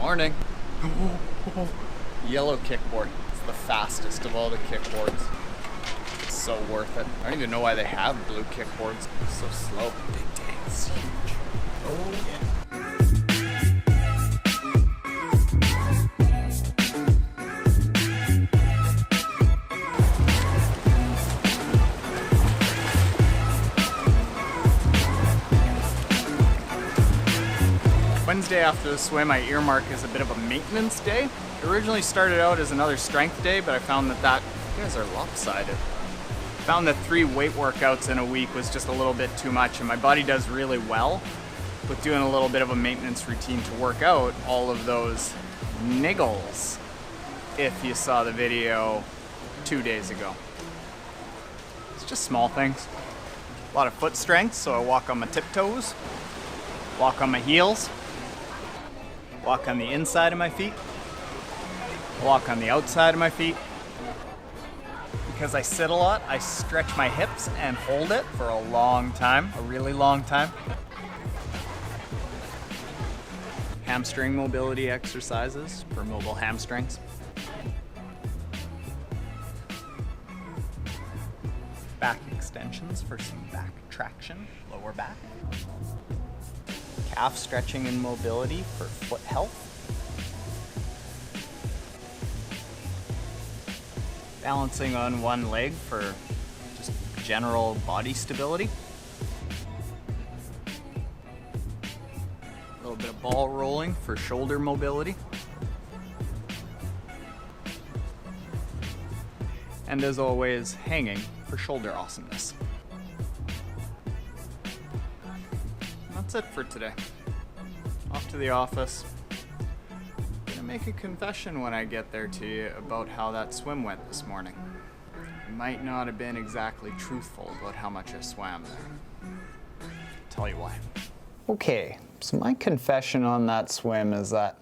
Morning. Yellow kickboard. It's the fastest of all the kickboards. It's so worth it. I don't even know why they have blue kickboards. It's so slow. Big day. It's huge. Oh yeah. Wednesday after the swim, I earmark as a bit of a maintenance day. It originally started out as another strength day, but I found that you guys are lopsided. Found that 3 weight workouts in a week was just a little bit too much, and my body does really well with doing a little bit of a maintenance routine to work out all of those niggles, if you saw the video 2 days ago. It's just small things. A lot of foot strength, so I walk on my tiptoes, walk on my heels, walk on the inside of my feet, walk on the outside of my feet. Because I sit a lot, I stretch my hips and hold it for a long time, a really long time. Hamstring mobility exercises for mobile hamstrings. Back extensions for some back traction, lower back. Calf stretching and mobility for foot health. Balancing on one leg for just general body stability. A little bit of ball rolling for shoulder mobility. And as always, hanging for shoulder awesomeness. That's it for today. Off to the office. Gonna make a confession when I get there to you about how that swim went this morning. I might not have been exactly truthful about how much I swam there. Tell you why. Okay, so my confession on that swim is that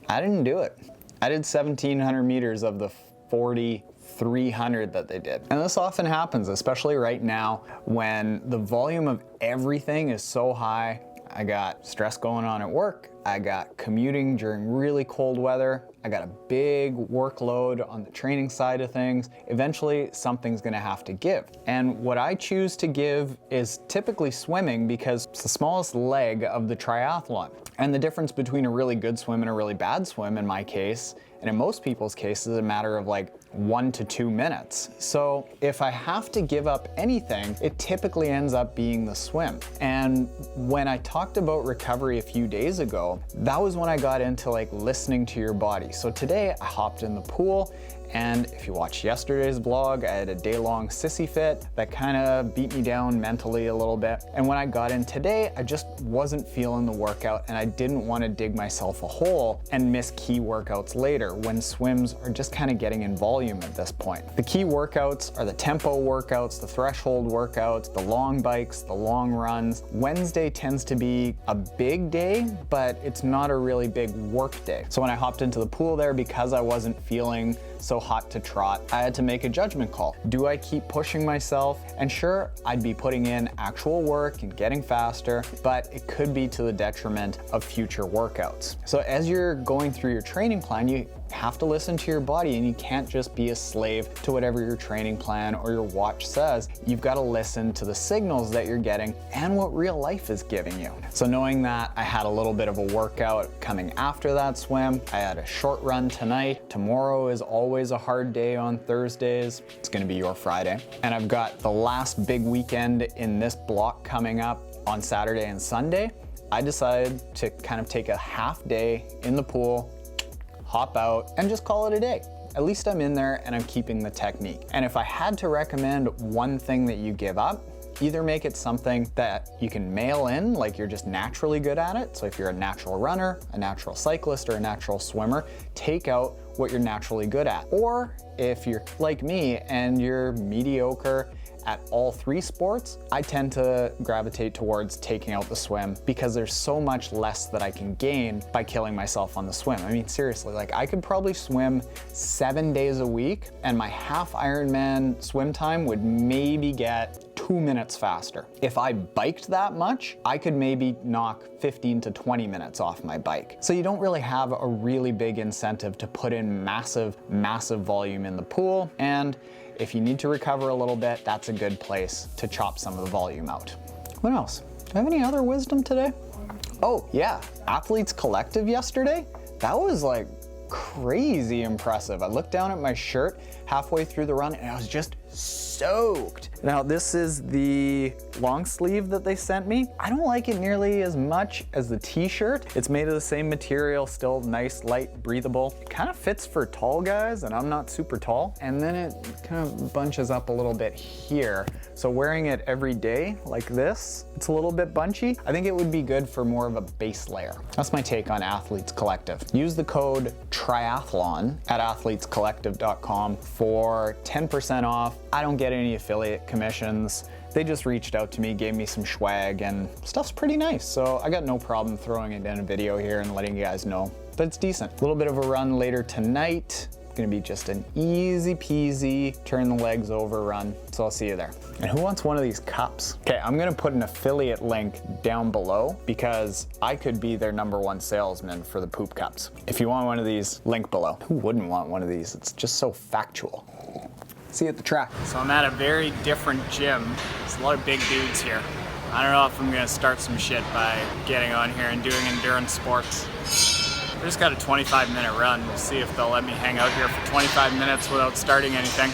I didn't do it. I did 1,700 meters of the 4,300 that they did. And this often happens, especially right now when the volume of everything is so high. I got stress going on at work. I got commuting during really cold weather. I got a big workload on the training side of things. Eventually, something's gonna have to give. And what I choose to give is typically swimming because it's the smallest leg of the triathlon. And the difference between a really good swim and a really bad swim, in my case, and in most people's cases, is a matter of like 1 to 2 minutes. So if I have to give up anything, it typically ends up being the swim. And when I talked about recovery a few days ago, that was when I got into like listening to your body. So today I hopped in the pool, and if you watched yesterday's vlog, I had a day-long sissy fit that kind of beat me down mentally a little bit. And when I got in today, I just wasn't feeling the workout, and I didn't want to dig myself a hole and miss key workouts later when swims are just kind of getting in volume at this point. The key workouts are the tempo workouts, the threshold workouts, the long bikes, the long runs. Wednesday tends to be a big day, but it's not a really big work day. So when I hopped into the pool there, because I wasn't feeling so hot to trot, I had to make a judgment call. Do I keep pushing myself? And sure, I'd be putting in actual work and getting faster, but it could be to the detriment of future workouts. So as you're going through your training plan, you have to listen to your body, and you can't just be a slave to whatever your training plan or your watch says. You've got to listen to the signals that you're getting and what real life is giving you. So knowing that I had a little bit of a workout coming after that swim, I had a short run tonight. Tomorrow is always a hard day on Thursdays. It's gonna be your Friday. And I've got the last big weekend in this block coming up on Saturday and Sunday. I decided to kind of take a half day in the pool, hop out, and just call it a day. At least I'm in there and I'm keeping the technique. And if I had to recommend one thing that you give up, either make it something that you can mail in, like you're just naturally good at it. So if you're a natural runner, a natural cyclist, or a natural swimmer, take out what you're naturally good at. Or if you're like me and you're mediocre at all 3 sports, I tend to gravitate towards taking out the swim because there's so much less that I can gain by killing myself on the swim. I mean, seriously, like I could probably swim 7 days a week and my half Ironman swim time would maybe get 2 minutes faster. If I biked that much, I could maybe knock 15 to 20 minutes off my bike. So you don't really have a really big incentive to put in massive volume in the pool. And if you need to recover a little bit, that's a good place to chop some of the volume out. What else? Do I have any other wisdom today? Oh yeah, Athletes Collective yesterday. That was like crazy impressive. I looked down at my shirt halfway through the run and I was just soaked. Now this is the long sleeve that they sent me. I don't like it nearly as much as the t-shirt. It's made of the same material, still nice, light, breathable. It kind of fits for tall guys and I'm not super tall. And then it kind of bunches up a little bit here. So wearing it every day like this, it's a little bit bunchy. I think it would be good for more of a base layer. That's my take on Athletes Collective. Use the code triathlon at athletescollective.com for 10% off. I don't get any affiliate commissions. They just reached out to me, gave me some swag, and stuff's pretty nice. So I got no problem throwing it in a video here and letting you guys know, but it's decent. A little bit of a run later tonight. Gonna be just an easy peasy, turn the legs over run. So I'll see you there. And who wants one of these cups? Okay, I'm gonna put an affiliate link down below because I could be their #1 salesman for the poop cups. If you want one of these, link below. Who wouldn't want one of these? It's just so factual. See you at the track. So I'm at a very different gym. There's a lot of big dudes here. I don't know if I'm gonna start some shit by getting on here and doing endurance sports. I just got a 25-minute run. We'll see if they'll let me hang out here for 25 minutes without starting anything.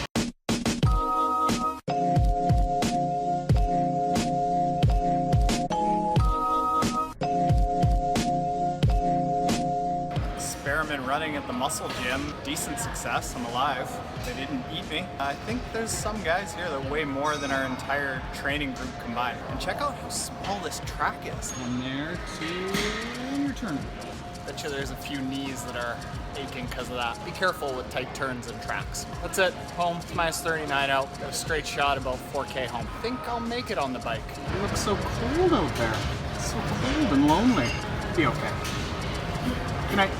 Experiment running at the muscle gym. Decent success, I'm alive. They didn't eat me. I think there's some guys here that weigh more than our entire training group combined. And check out how small this track is. One there, two, you're turning. Bet you there's a few knees that are aching because of that. Be careful with tight turns and tracks. That's it. Home. It's -39 out. Got a straight shot about 4K home. Think I'll make it on the bike. It looks so cold out there. It's so cold and lonely. Be okay. Good night.